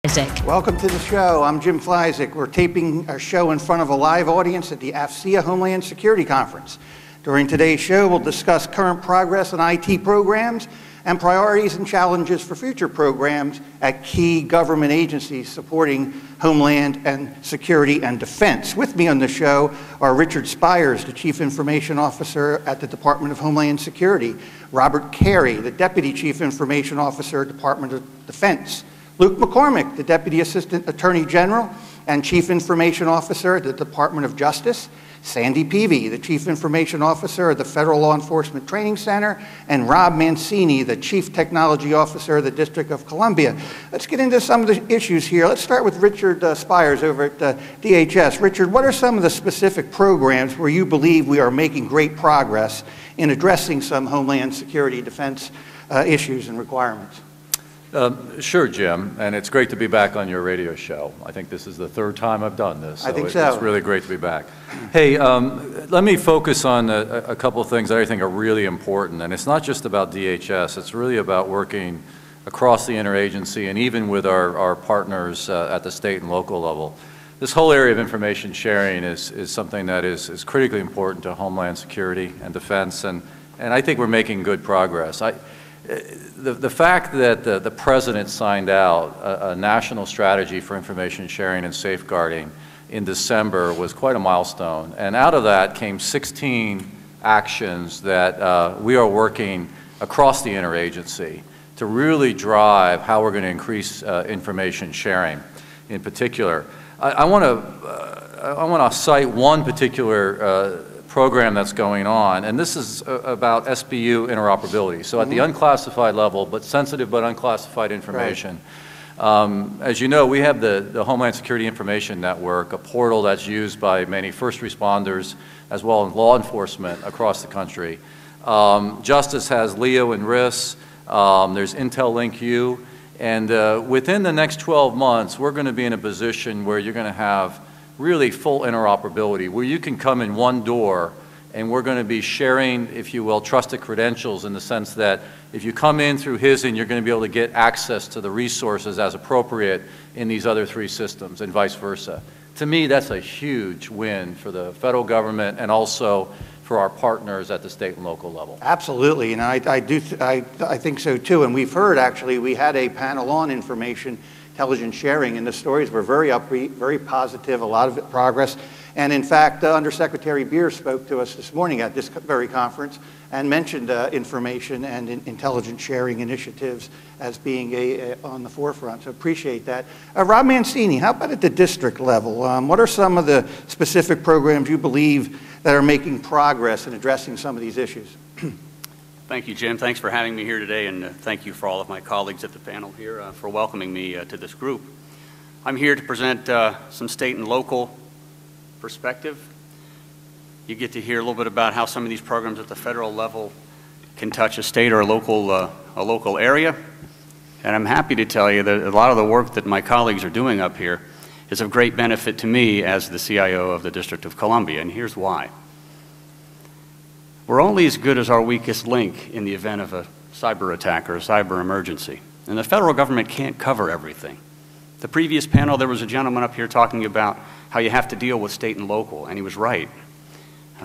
Flyzik. Welcome to the show. I'm Jim Flyzik. We're taping our show in front of a live audience at the AFCEA Homeland Security Conference. During today's show, we'll discuss current progress on IT programs and priorities and challenges for future programs at key government agencies supporting Homeland and Security and Defense. With me on the show are Richard Spires, the Chief Information Officer at the Department of Homeland Security, Robert Carey, the Deputy Chief Information Officer, Department of Defense, Luke McCormack, the Deputy Assistant Attorney General and Chief Information Officer at the Department of Justice, Sandy Peavy, the Chief Information Officer of the Federal Law Enforcement Training Center, and Rob Mancini, the Chief Technology Officer of the District of Columbia. Let's get into some of the issues here. Let's start with Richard Spires over at DHS. Richard, what are some of the specific programs where you believe we are making great progress in addressing some Homeland Security Defense issues and requirements? Sure, Jim, and it's great to be back on your radio show. I think this is the third time I've done this, so it's really great to be back. Hey, let me focus on a couple of things that I think are really important, and it's not just about DHS, it's really about working across the interagency and even with our partners at the state and local level. This whole area of information sharing is something that is critically important to Homeland Security and Defense, and I think we're making good progress. The fact that the President signed out a national strategy for information sharing and safeguarding in December was quite a milestone. And out of that came 16 actions that we are working across the interagency to really drive how we're going to increase information sharing in particular. I want to cite one particular program that's going on, and this is about SBU interoperability. So at the unclassified level, but sensitive but unclassified information. Right. As you know, we have the Homeland Security Information Network, a portal that's used by many first responders as well as law enforcement across the country. Justice has LEO and RIS, there's Intel Link U, and within the next 12 months, we're going to be in a position where you're going to have really full interoperability, where you can come in one door and we're going to be sharing, if you will, trusted credentials in the sense that if you come in through HISN, you're going to be able to get access to the resources as appropriate in these other three systems and vice versa. To me, that's a huge win for the federal government and also for our partners at the state and local level. Absolutely, and I think so too, and we've heard actually, we had a panel on information intelligence sharing, and the stories were very upbeat, very positive, a lot of progress. And in fact, Undersecretary Beer spoke to us this morning at this very conference and mentioned information and intelligence sharing initiatives as being on the forefront, so appreciate that. Rob Mancini, how about at the district level? What are some of the specific programs you believe that are making progress in addressing some of these issues? Thank you, Jim. Thanks for having me here today, and thank you for all of my colleagues at the panel here for welcoming me to this group. I'm here to present some state and local perspective. You get to hear a little bit about how some of these programs at the federal level can touch a state or a local area. And I'm happy to tell you that a lot of the work that my colleagues are doing up here is of great benefit to me as the CIO of the District of Columbia, and here's why. We're only as good as our weakest link in the event of a cyber attack or a cyber emergency. And the federal government can't cover everything. The previous panel, there was a gentleman up here talking about how you have to deal with state and local, and he was right.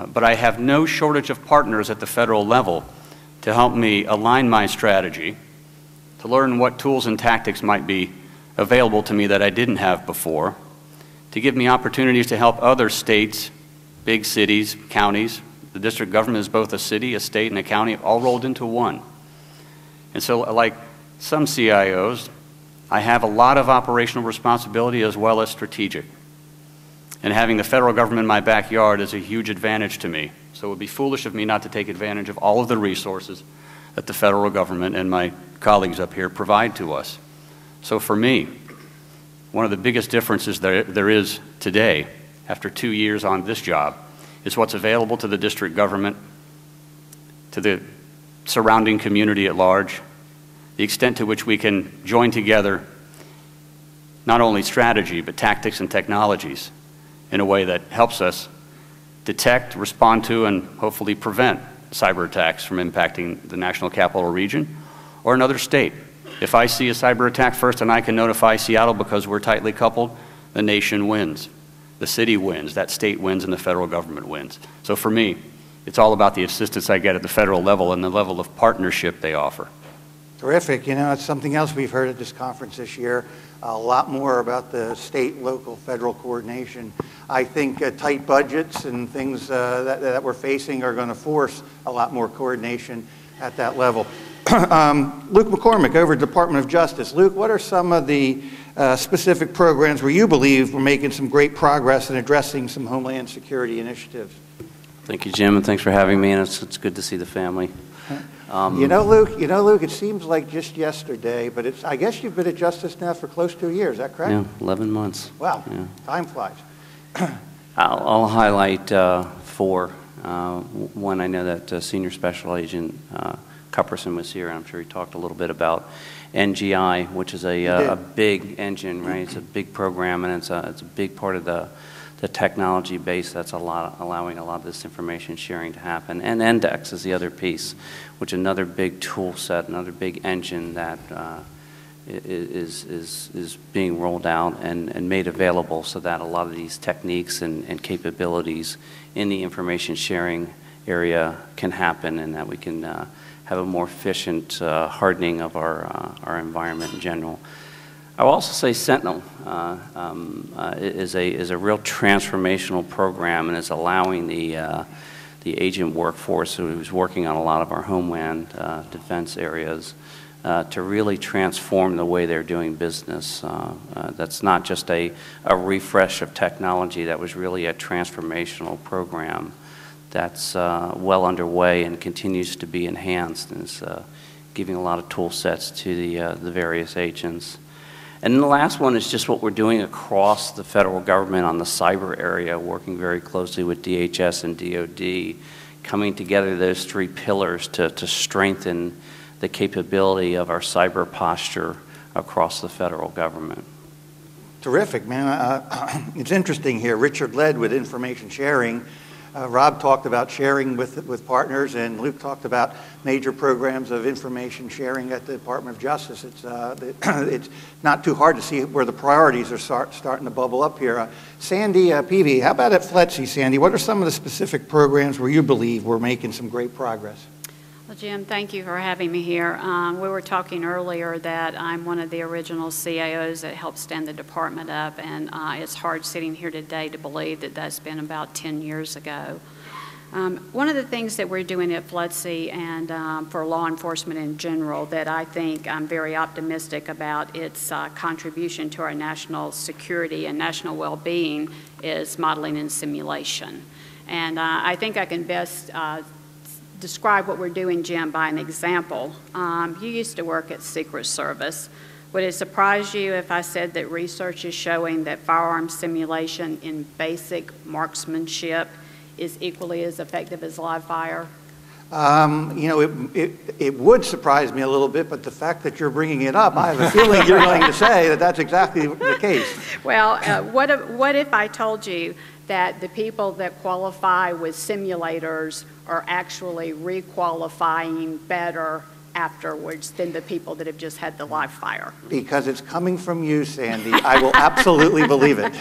But I have no shortage of partners at the federal level to help me align my strategy, to learn what tools and tactics might be available to me that I didn't have before, to give me opportunities to help other states, big cities, counties. The district government is both a city, a state, and a county, all rolled into one. And so, like some CIOs, I have a lot of operational responsibility as well as strategic. And having the federal government in my backyard is a huge advantage to me. So it would be foolish of me not to take advantage of all of the resources that the federal government and my colleagues up here provide to us. So for me, one of the biggest differences there is today, after 2 years on this job, is what's available to the district government, to the surrounding community at large, the extent to which we can join together not only strategy, but tactics and technologies in a way that helps us detect, respond to, and hopefully prevent cyber attacks from impacting the national capital region or another state. If I see a cyber attack first and I can notify Seattle because we're tightly coupled, the nation wins. The city wins, that state wins, and the federal government wins. So for me, it's all about the assistance I get at the federal level and the level of partnership they offer. Terrific. You know, it's something else we've heard at this conference this year, a lot more about the state, local, federal coordination. I think tight budgets and things that we're facing are going to force a lot more coordination at that level. Luke McCormack over at Department of Justice. Luke, what are some of the specific programs where you believe we're making some great progress in addressing some Homeland Security initiatives? Thank you, Jim, and thanks for having me, and it's good to see the family. You know, Luke, it seems like just yesterday, but I guess you've been at Justice now for close to a year, is that correct? Yeah, 11 months. Wow, yeah. Time flies. I'll highlight four. One, I know that Senior Special Agent Cupperson was here, and I'm sure he talked a little bit about NGI, which is a big engine, right? It's a big program, and it's a big part of the technology base that's allowing a lot of this information sharing to happen. And Index is the other piece, which is another big tool set, another big engine that is being rolled out and made available so that a lot of these techniques and capabilities in the information sharing area can happen, and that we can have a more efficient hardening of our environment in general. I will also say Sentinel is a real transformational program, and is allowing the agent workforce who's working on a lot of our homeland defense areas to really transform the way they're doing business. That's not just a refresh of technology, that was really a transformational program that's well underway and continues to be enhanced, and is giving a lot of tool sets to the various agents. And then the last one is just what we're doing across the federal government on the cyber area, working very closely with DHS and DOD, coming together those three pillars to strengthen the capability of our cyber posture across the federal government. Terrific, man. It's interesting here. Richard led with information sharing. Rob talked about sharing with partners, and Luke talked about major programs of information sharing at the Department of Justice. It's not too hard to see where the priorities are starting to bubble up here. Sandy Peavy, how about at FLETC, Sandy? What are some of the specific programs where you believe we're making some great progress? Well, Jim, thank you for having me here. We were talking earlier that I'm one of the original CIOs that helped stand the department up, and it's hard sitting here today to believe that that's been about 10 years ago. One of the things that we're doing at FLETC and for law enforcement in general that I think I'm very optimistic about its contribution to our national security and national well-being is modeling and simulation. And I think I can best describe what we're doing, Jim, by an example. You used to work at Secret Service. Would it surprise you if I said that research is showing that firearm simulation in basic marksmanship is equally as effective as live fire? You know, it would surprise me a little bit, but the fact that you're bringing it up, I have a feeling you're going to say that that's exactly the case. Well, what if I told you that the people that qualify with simulators are actually requalifying better afterwards than the people that have just had the live fire? Because it's coming from you, Sandy. I will absolutely believe it.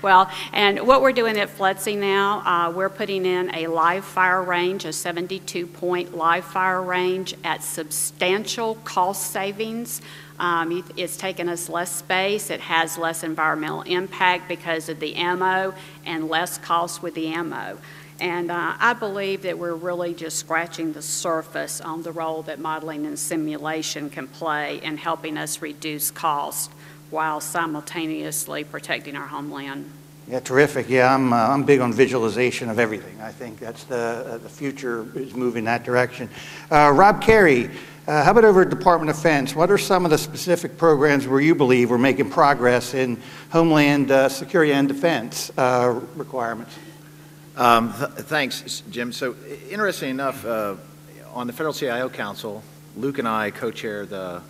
Well, and what we're doing at FLETC now, we're putting in a live fire range, a 72-point live fire range at substantial cost savings. It's taken us less space, it has less environmental impact because of the ammo, and less cost with the ammo. And I believe that we're really just scratching the surface on the role that modeling and simulation can play in helping us reduce cost while simultaneously protecting our homeland. Yeah, terrific. Yeah, I'm big on visualization of everything. I think that's the future is moving that direction. Rob Carey, how about over at Department of Defense? What are some of the specific programs where you believe we're making progress in Homeland Security and Defense requirements? Thanks, Jim. So, interesting enough, on the Federal CIO Council, Luke and I co-chair the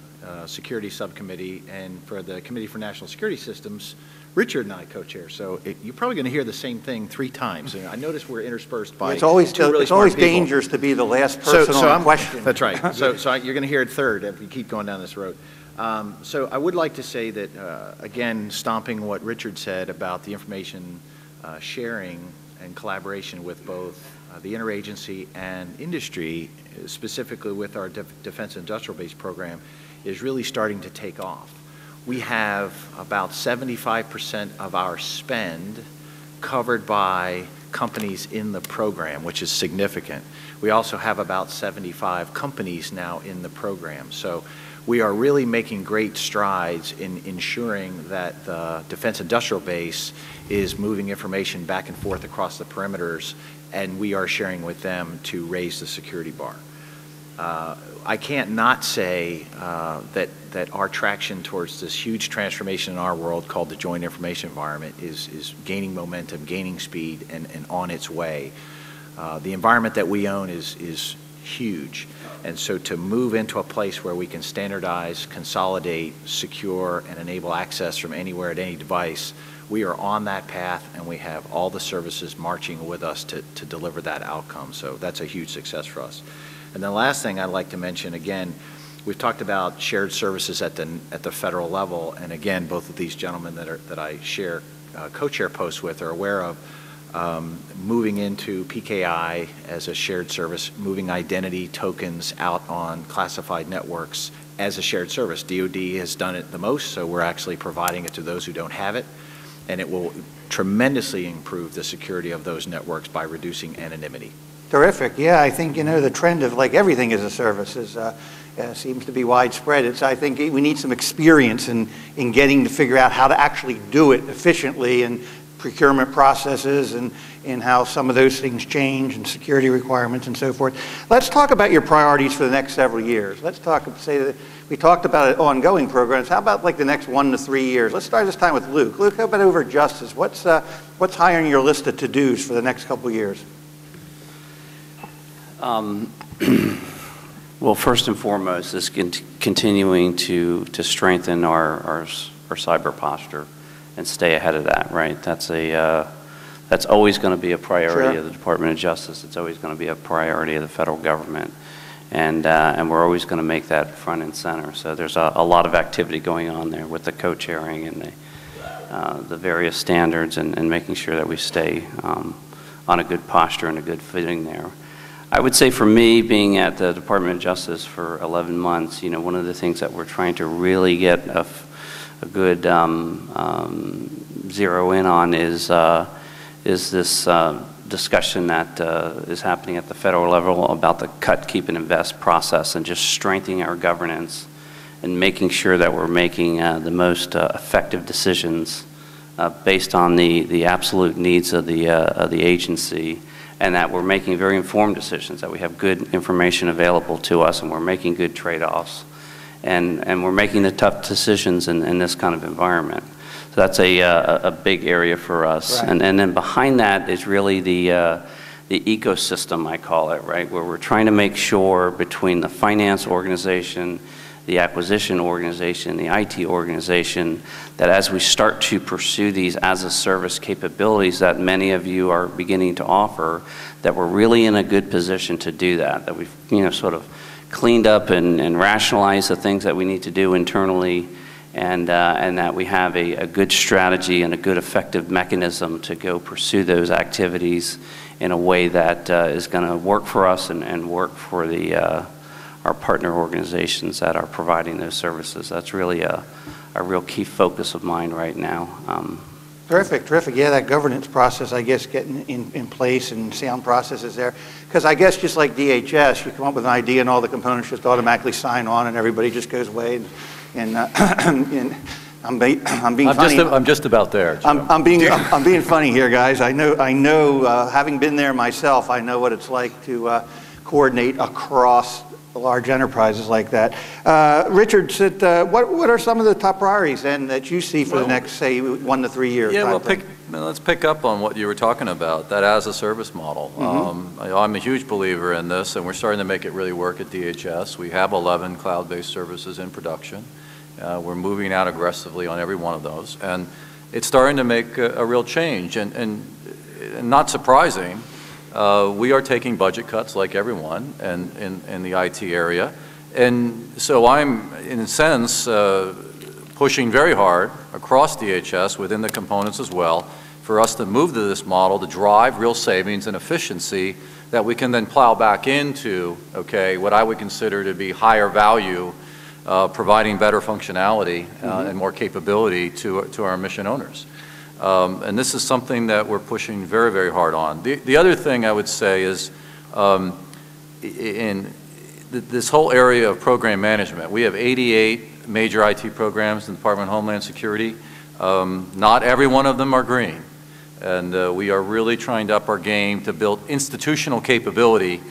Security Subcommittee, and for the Committee for National Security Systems, Richard and I co-chair. So you're probably going to hear the same thing 3 times. And I notice we're interspersed by it's always really dangerous to be the last person on a question. That's right. So you're going to hear it third if you keep going down this road. So I would like to say that, again, stomping what Richard said about the information sharing and collaboration with both the interagency and industry, specifically with our Defense Industrial Base program, is really starting to take off. We have about 75% of our spend covered by companies in the program, which is significant. We also have about 75 companies now in the program. So we are really making great strides in ensuring that the Defense Industrial Base is moving information back and forth across the perimeters, and we are sharing with them to raise the security bar. I can't not say that our traction towards this huge transformation in our world called the Joint Information Environment is gaining momentum, gaining speed, and on its way. The environment that we own is huge, and so to move into a place where we can standardize, consolidate, secure, and enable access from anywhere at any device, we are on that path, and we have all the services marching with us to deliver that outcome. So that's a huge success for us. And the last thing I'd like to mention, again, we've talked about shared services at the federal level, and again, both of these gentlemen that I share co-chair posts with are aware of moving into PKI as a shared service, moving identity tokens out on classified networks as a shared service. DoD has done it the most, so we're actually providing it to those who don't have it, and it will tremendously improve the security of those networks by reducing anonymity. Terrific. Yeah, I think, the trend of like everything as a service seems to be widespread. I think we need some experience in getting to figure out how to actually do it efficiently, and procurement processes and how some of those things change, and security requirements and so forth. Let's talk about your priorities for the next several years. Let's say that we talked about ongoing programs. How about like the next 1 to 3 years? Let's start this time with Luke. Luke, how about over at Justice? What's high on your list of to-dos for the next couple of years? Well, first and foremost is continuing to strengthen our cyber posture and stay ahead of that, right? That's always going to be a priority of the Department of Justice. It's always going to be a priority of the federal government. And we're always going to make that front and center. So there's a lot of activity going on there with the co-chairing and the various standards, and making sure that we stay on a good posture and a good footing there. I would say for me, being at the Department of Justice for 11 months, one of the things that we're trying to really get a good zero in on is this discussion that is happening at the federal level about the cut, keep, and invest process, and just strengthening our governance and making sure that we're making the most effective decisions based on the absolute needs of the agency, and that we're making very informed decisions, that we have good information available to us, and we're making good trade-offs, and we're making the tough decisions in this kind of environment. So that's a big area for us. Right. And then behind that is really the ecosystem, I call it, right, where we're trying to make sure between the finance organization, the acquisition organization, the IT organization, that as we start to pursue these as-a-service capabilities that many of you are beginning to offer, that we're really in a good position to do that, that we've sort of cleaned up and rationalized the things that we need to do internally, and that we have a good strategy and a good effective mechanism to go pursue those activities in a way that is going to work for us and work for our partner organizations that are providing those services. That's really a real key focus of mine right now. Terrific, terrific. Yeah, that governance process, I guess, getting in place and sound processes there. Because I guess just like DHS, you come up with an idea and all the components just automatically sign on and everybody just goes away. And I'm being funny. I'm just about there, Jim. I'm being funny here, guys. I know, having been there myself, I know what it's like to coordinate across large enterprises like that. Richard, what are some of the top priorities then that you see for the next, say, 1 to 3 years? Yeah, let's pick up on what you were talking about, that as-a-service model. Mm-hmm. I'm a huge believer in this, and we're starting to make it really work at DHS. We have 11 cloud-based services in production. We're moving out aggressively on every one of those, and it's starting to make a real change. And not surprising, we are taking budget cuts like everyone in the IT area, And so I'm, in a sense, pushing very hard across DHS within the components as well for us to move to this model to drive real savings and efficiency that we can then plow back into, okay, what I would consider to be higher value, providing better functionality and more capability to our mission owners. And this is something that we're pushing very, very hard on. The other thing I would say is in this whole area of program management, we have 88 major IT programs in the Department of Homeland Security. Not every one of them are green. And we are really trying to up our game to build institutional capability.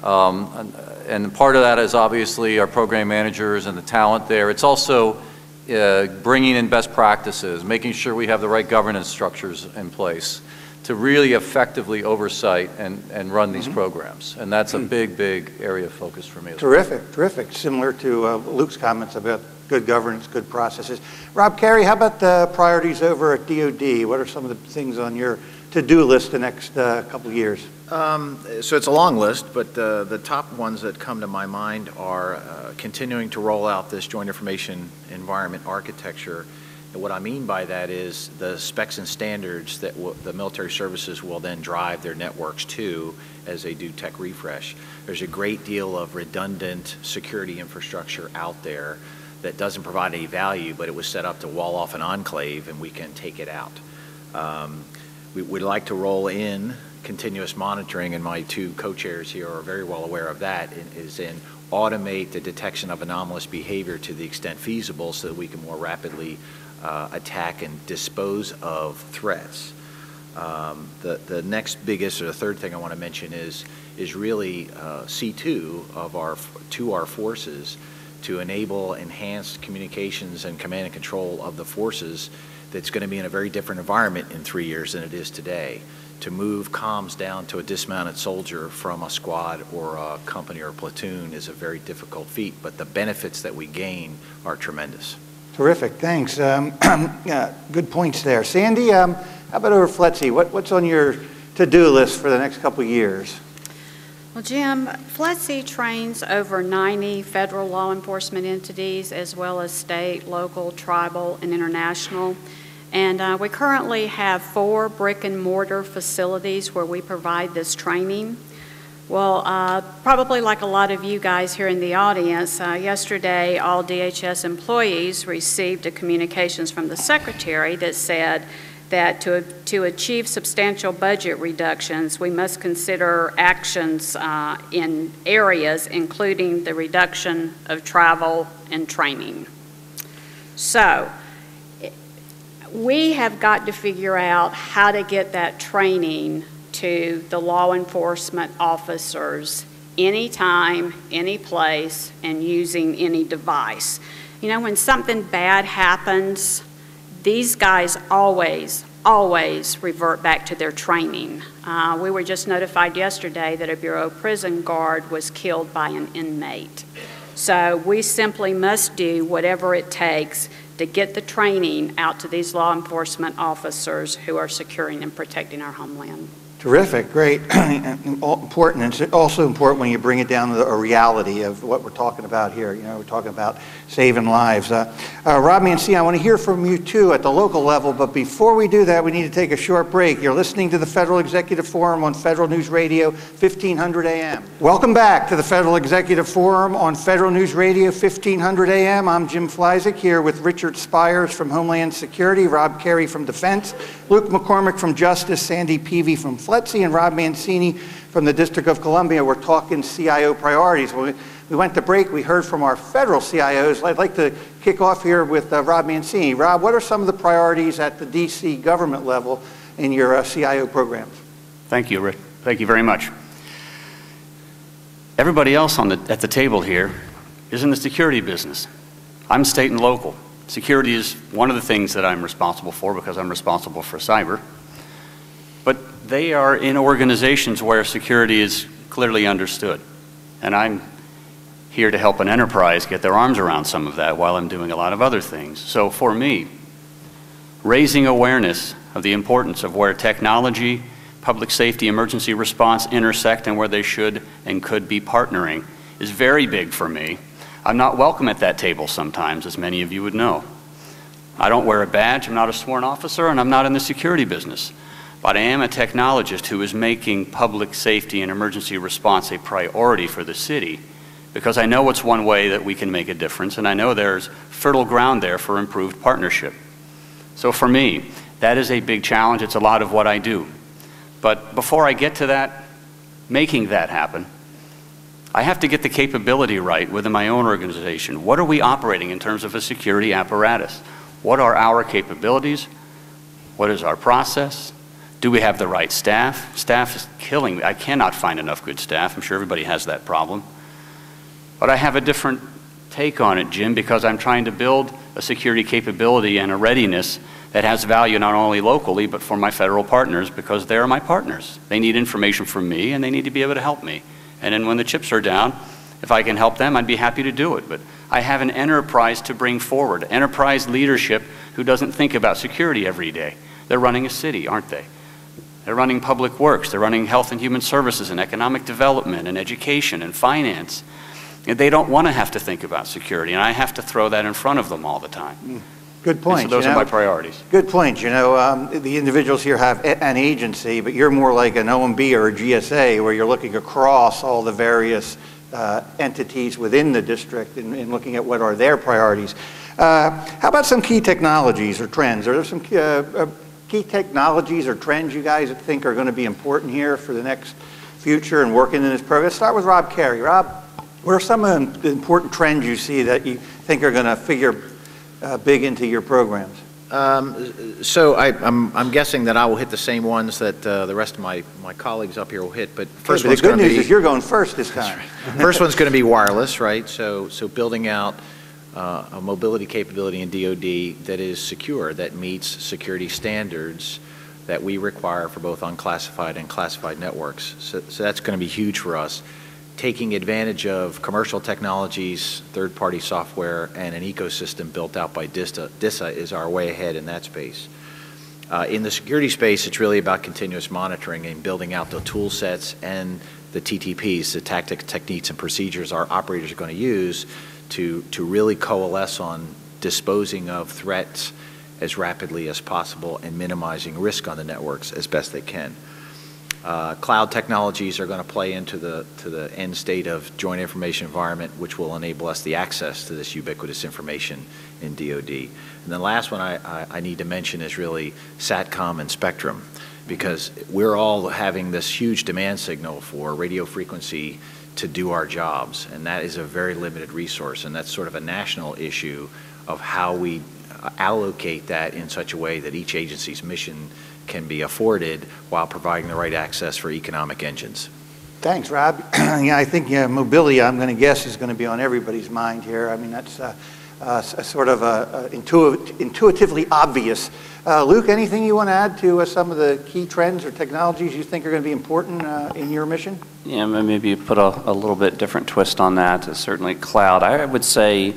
And part of that is obviously our program managers and the talent there. It's also bringing in best practices, making sure we have the right governance structures in place to really effectively oversight and run these programs. And that's a big, big area of focus for me as well. Terrific, terrific. Similar to Luke's comments about good governance, good processes. Rob, Carey, how about the priorities over at DOD? What are some of the things on your to-do list the next couple of years? So it's a long list, but the top ones that come to my mind are continuing to roll out this joint information environment architecture. And what I mean by that is the specs and standards that the military services will then drive their networks to as they do tech refresh. There's a great deal of redundant security infrastructure out there that doesn't provide any value, but it was set up to wall off an enclave and we can take it out. We'd like to roll in continuous monitoring, and my two co-chairs here are very well aware of that, is in automate the detection of anomalous behavior to the extent feasible so that we can more rapidly attack and dispose of threats. The next biggest, or the third thing I want to mention is really C2 of our forces to enable enhanced communications and command and control of the forces that's going to be in a very different environment in 3 years than it is today. To move comms down to a dismounted soldier from a squad or a company or a platoon is a very difficult feat, but the benefits that we gain are tremendous. Terrific, thanks. Good points there. Sandy, how about over FLETC? What's on your to-do list for the next couple of years? Well, Jim, FLETC trains over 90 federal law enforcement entities as well as state, local, tribal, and international. And we currently have 4 brick and mortar facilities where we provide this training. Well, probably like a lot of you guys here in the audience, yesterday all DHS employees received a communications from the Secretary that said that to achieve substantial budget reductions, we must consider actions in areas including the reduction of travel and training. So, we have got to figure out how to get that training to the law enforcement officers anytime, any place, and using any device. You know, when something bad happens, these guys always revert back to their training. We were just notified yesterday that a Bureau prison guard was killed by an inmate. So we simply must do whatever it takes to get the training out to these law enforcement officers who are securing and protecting our homeland. Terrific, great, important. And it's also important when you bring it down to a reality of what we're talking about here. You know, we're talking about saving lives. Rob Mancini, I want to hear from you too at the local level, but before we do that, we need to take a short break. You're listening to the Federal Executive Forum on Federal News Radio, 1500 AM. Welcome back to the Federal Executive Forum on Federal News Radio, 1500 AM. I'm Jim Flyzik here with Richard Spires from Homeland Security, Rob Carey from Defense, Luke McCormack from Justice, Sandy Peavy from FLETC, and Rob Mancini from the District of Columbia. We're talking CIO priorities. When we went to break, we heard from our federal CIOs. I'd like to kick off here with Rob Mancini. Rob, what are some of the priorities at the DC government level in your CIO programs? Thank you, Rick. Thank you very much. Everybody else at the table here is in the security business. I'm state and local. Security is one of the things that I'm responsible for because I'm responsible for cyber. But they are in organizations where security is clearly understood. And I'm here to help an enterprise get their arms around some of that while I'm doing a lot of other things. So for me, raising awareness of the importance of where technology, public safety, emergency response intersect and where they should and could be partnering is very big for me. I'm not welcome at that table sometimes, as many of you would know. I don't wear a badge, I'm not a sworn officer, and I'm not in the security business. But I am a technologist who is making public safety and emergency response a priority for the city, because I know it's one way that we can make a difference, and I know there's fertile ground there for improved partnership. So for me, that is a big challenge. It's a lot of what I do. But before I get to that, making that happen, I have to get the capability right within my own organization. What are we operating in terms of a security apparatus? What are our capabilities? What is our process? Do we have the right staff? Staff is killing me. I cannot find enough good staff. I'm sure everybody has that problem. But I have a different take on it, Jim, because I'm trying to build a security capability and a readiness that has value not only locally, but for my federal partners, because they're my partners. They need information from me, and they need to be able to help me. And then when the chips are down, if I can help them, I'd be happy to do it. But I have an enterprise to bring forward, enterprise leadership who doesn't think about security every day. They're running a city, aren't they? They're running public works, they're running health and human services and economic development and education and finance. And they don't want to have to think about security, and I have to throw that in front of them all the time. Good point. And so those are my priorities. Good point. You know, the individuals here have an agency, but you're more like an OMB or a GSA, where you're looking across all the various entities within the district and looking at what are their priorities. How about some key technologies or trends? Are there some key technologies or trends you guys think are going to be important here for the next future and working in this program? Let's start with Rob Carey. Rob, what are some of the important trends you see that you think are going to figure big into your programs? So I'm guessing that I will hit the same ones that the rest of my colleagues up here will hit. But first one's going to be... The good news is you're going first this time. First one's going to be wireless, right? So building out a mobility capability in DoD that is secure, that meets security standards that we require for both unclassified and classified networks. So that's going to be huge for us. Taking advantage of commercial technologies, third-party software, and an ecosystem built out by DISA is our way ahead in that space. In the security space, it's really about continuous monitoring and building out the tool sets and the TTPs, the tactics, techniques, and procedures our operators are going to use to really coalesce on disposing of threats as rapidly as possible and minimizing risk on the networks as best they can. Cloud technologies are going to play into the end state of joint information environment, which will enable us the access to this ubiquitous information in DoD. And the last one I need to mention is really SATCOM and Spectrum, because we're all having this huge demand signal for radio frequency to do our jobs, and that is a very limited resource, and that's sort of a national issue of how we allocate that in such a way that each agency's mission can be afforded while providing the right access for economic engines. Thanks, Rob. Yeah, I think mobility, I'm going to guess, is going to be on everybody's mind here. I mean, that's sort of intuitively obvious. Luke, anything you want to add to some of the key trends or technologies you think are going to be important in your mission? Yeah, maybe put a little bit different twist on that. Certainly cloud. I would say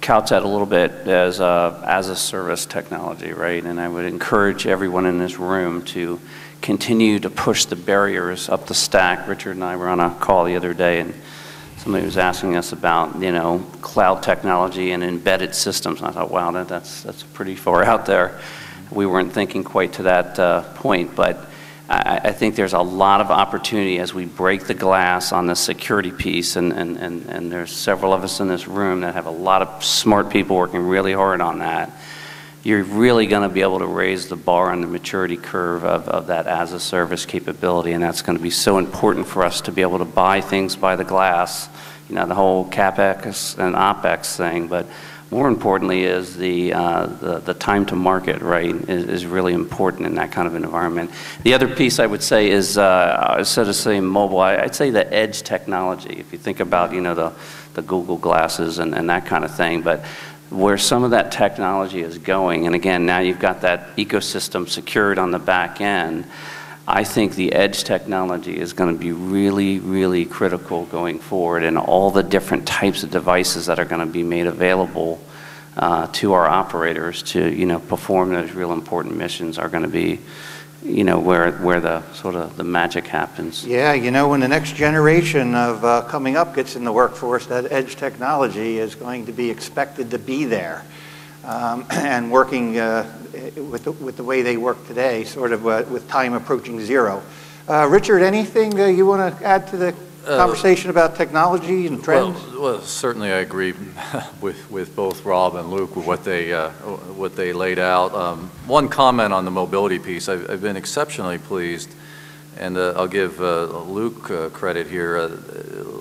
couch that a little bit as a service technology, right? And I would encourage everyone in this room to continue to push the barriers up the stack. Richard and I were on a call the other day, and somebody was asking us about, you know, cloud technology and embedded systems. And I thought, wow, that's pretty far out there. We weren't thinking quite to that point, but I think there's a lot of opportunity as we break the glass on the security piece, and there's several of us in this room that have a lot of smart people working really hard on that. You're really going to be able to raise the bar on the maturity curve of that as a service capability, and that's going to be so important for us to be able to buy things by the glass, you know, the whole CapEx and OpEx thing, but more importantly is the time to market, right, is really important in that kind of an environment. The other piece I would say is, instead of saying mobile, I'd say the edge technology. If you think about, you know, the Google glasses and that kind of thing, but where some of that technology is going, and again, now you've got that ecosystem secured on the back end, I think the edge technology is going to be really, really critical going forward, and all the different types of devices that are going to be made available to our operators to, you know, perform those real important missions are going to be, you know, where the sort of the magic happens. Yeah, you know, when the next generation of coming up gets in the workforce, that edge technology is going to be expected to be there. And working with the way they work today, sort of with time approaching zero. Richard, anything you want to add to the conversation about technology and trends? Well, certainly I agree with both Rob and Luke with what they laid out. One comment on the mobility piece, I've been exceptionally pleased, and I'll give Luke credit here.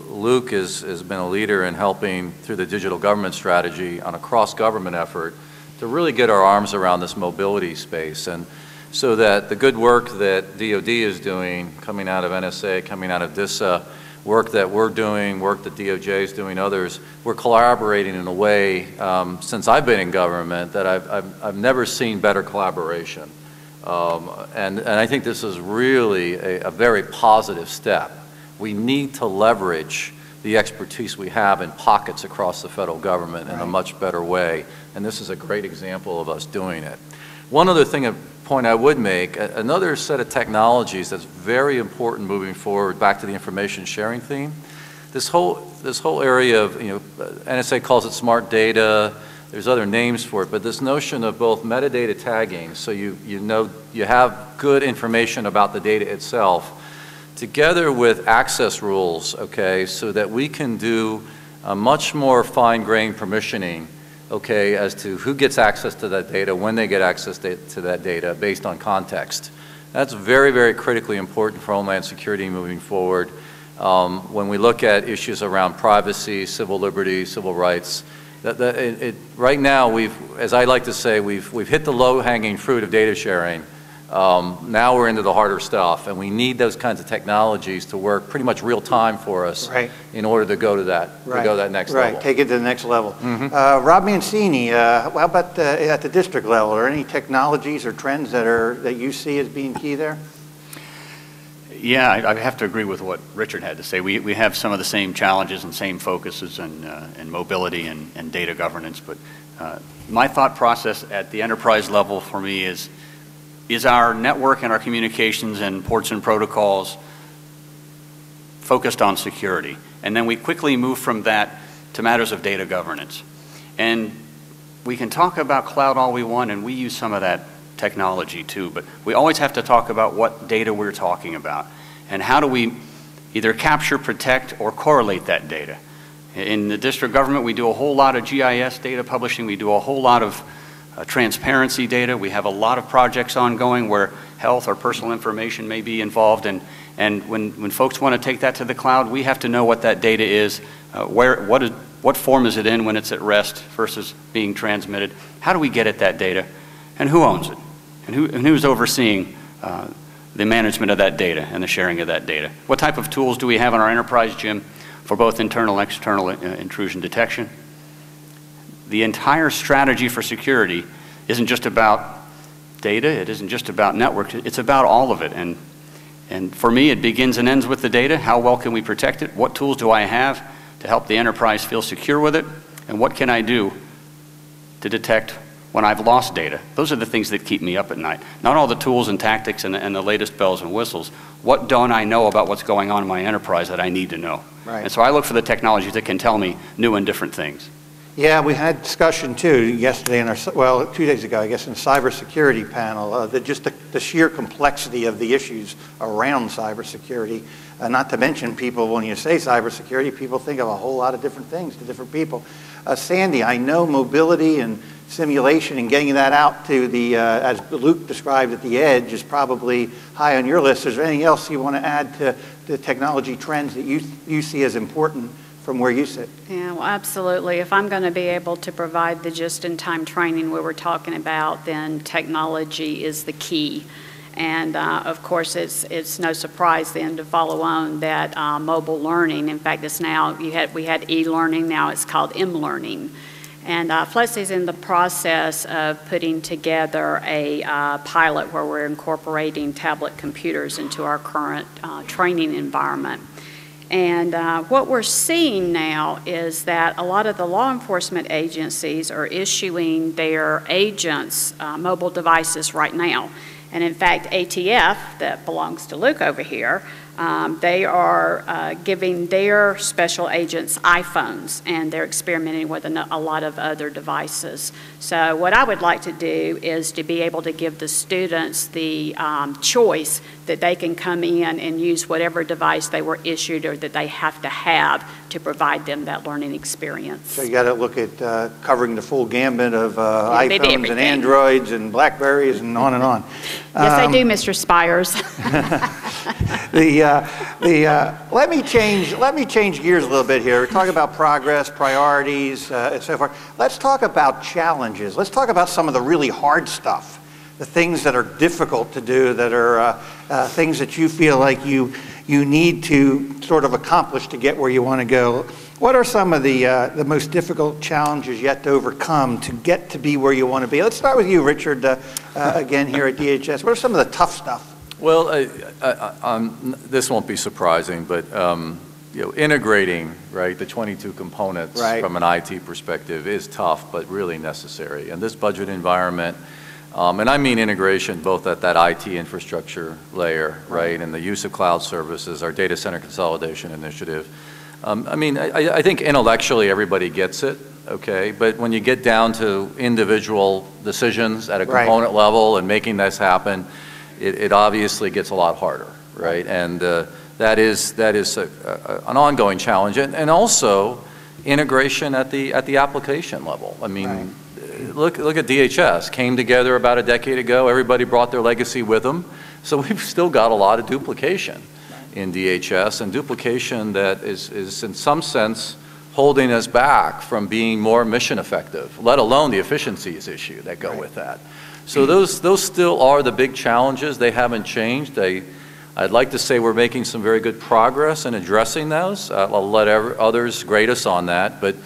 Luke has been a leader in helping through the digital government strategy on a cross-government effort to really get our arms around this mobility space, and so that the good work that DoD is doing, coming out of NSA, coming out of DISA, work that we're doing, work that DOJ is doing, others, we're collaborating in a way, since I've been in government, that I've never seen better collaboration. And I think this is really a very positive step. We need to leverage the expertise we have in pockets across the federal government in a much better way, and this is a great example of us doing it. One other point I would make, another set of technologies that's very important moving forward, back to the information sharing theme, this whole area of, you know, NSA calls it smart data, there's other names for it, but this notion of both metadata tagging, so you know you have good information about the data itself, together with access rules, okay, so that we can do a much more fine-grained permissioning, okay, as to who gets access to that data, when they get access to that data based on context. That's very, very critically important for Homeland Security moving forward. When we look at issues around privacy, civil liberties, civil rights, right now, as I like to say, we've hit the low-hanging fruit of data sharing. Now we're into the harder stuff, and we need those kinds of technologies to work pretty much real time for us in order to go to that, next level. Right, take it to the next level. Rob Mancini, how about at the district level? Are any technologies or trends that you see as being key there? Yeah, I have to agree with what Richard had to say. We have some of the same challenges and same focuses in mobility and data governance, but my thought process at the enterprise level for me is our network and our communications and ports and protocols focused on security? And then we quickly move from that to matters of data governance. And we can talk about cloud all we want, and we use some of that technology too, but we always have to talk about what data we're talking about and how do we either capture, protect, or correlate that data. In the district government, we do a whole lot of GIS data publishing. We do a whole lot of transparency data. We have a lot of projects ongoing where health or personal information may be involved, and when folks want to take that to the cloud, we have to know what that data is, what form is it in when it's at rest versus being transmitted. How do we get at that data, and who owns it, and who's overseeing the management of that data and the sharing of that data? What type of tools do we have in our enterprise, Jim, for both internal and external intrusion detection? The entire strategy for security isn't just about data, it isn't just about network, it's about all of it. And for me, it begins and ends with the data. How well can we protect it? What tools do I have to help the enterprise feel secure with it? And what can I do to detect when I've lost data? Those are the things that keep me up at night. Not all the tools and tactics and the latest bells and whistles. What don't I know about what's going on in my enterprise that I need to know? Right. And so I look for the technologies that can tell me new and different things. Yeah, we had discussion too yesterday, 2 days ago, I guess, in the cybersecurity panel, just the sheer complexity of the issues around cybersecurity. Not to mention people, when you say cybersecurity, people think of a whole lot of different things to different people. Sandy, I know mobility and simulation and getting that out to the, as Luke described at the edge, is probably high on your list. Is there anything else you want to add to the technology trends that you see as important from where you sit? Yeah, well, absolutely. If I'm going to be able to provide the just-in-time training we were talking about, then technology is the key. And of course, it's no surprise then to follow on that mobile learning. In fact, it's now, we had e-learning, now it's called m-learning. And FLETC is in the process of putting together a pilot where we're incorporating tablet computers into our current training environment. And what we're seeing now is that a lot of the law enforcement agencies are issuing their agents mobile devices right now. And in fact, ATF, that belongs to Luke over here, they are giving their special agents iPhones, and they're experimenting with a lot of other devices. So what I would like to do is to be able to give the students the choice that they can come in and use whatever device they were issued or that they have to provide them that learning experience. So you got to look at covering the full gambit of iPhones and Androids and Blackberries and on and on. Yes, I do, Mr. Spires. Let me change gears a little bit here. We're talking about progress, priorities, and so forth. Let's talk about challenges. Let's talk about some of the really hard stuff, the things that are difficult to do, that are things that you feel like you need to sort of accomplish to get where you want to go. What are some of the most difficult challenges yet to overcome to get to be where you want to be? Let's start with you, Richard, again here at DHS. What are some of the tough stuff? Well, this won't be surprising, but integrating, right, the 22 components from an IT perspective is tough, but really necessary. And this budget environment, and I mean integration both at that IT infrastructure layer, right, and the use of cloud services, our data center consolidation initiative. I mean, I think intellectually everybody gets it, okay, but when you get down to individual decisions at a component level and making this happen, it obviously gets a lot harder, right? And that is an ongoing challenge, and also integration at the application level. I mean, look at DHS. Came together about a decade ago. Everybody brought their legacy with them, so we've still got a lot of duplication in DHS, and duplication that is in some sense holding us back from being more mission effective, let alone the efficiencies issue that go with that. So those still are the big challenges. They haven't changed. I'd like to say we're making some very good progress in addressing those. I'll let others grade us on that, but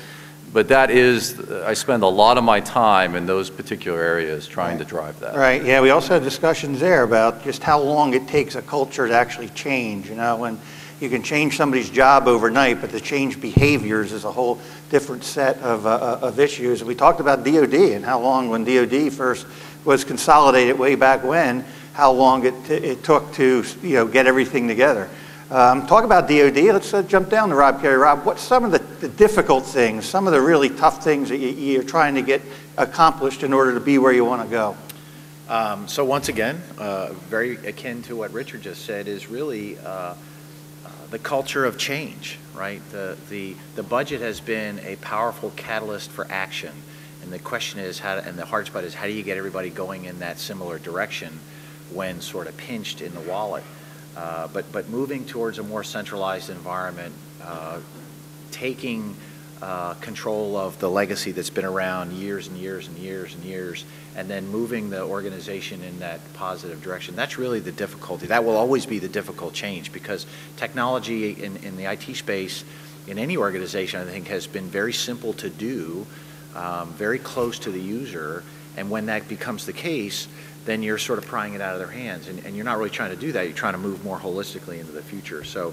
that is, I spend a lot of my time in those particular areas trying to drive that. Right, yeah, we also had discussions there about just how long it takes a culture to actually change, you know, when you can change somebody's job overnight, but to change behaviors is a whole different set of issues. We talked about DOD and how long, when DOD first was consolidated way back when, how long it took to get everything together. Talk about DOD. Let's jump down to Rob Carey. Rob, what's some of the difficult things, some of the really tough things that you're trying to get accomplished in order to be where you want to go? So once again, very akin to what Richard just said, is really the culture of change, right? The budget has been a powerful catalyst for action. And the question is, and the hard spot is, how do you get everybody going in that similar direction when sort of pinched in the wallet? But moving towards a more centralized environment, taking control of the legacy that's been around years and years and years and years, and then moving the organization in that positive direction. That's really the difficulty. That will always be the difficult change, because technology in the IT space in any organization, I think, has been very simple to do, very close to the user, and when that becomes the case, then you're sort of prying it out of their hands, and you're not really trying to do that. You're trying to move more holistically into the future. So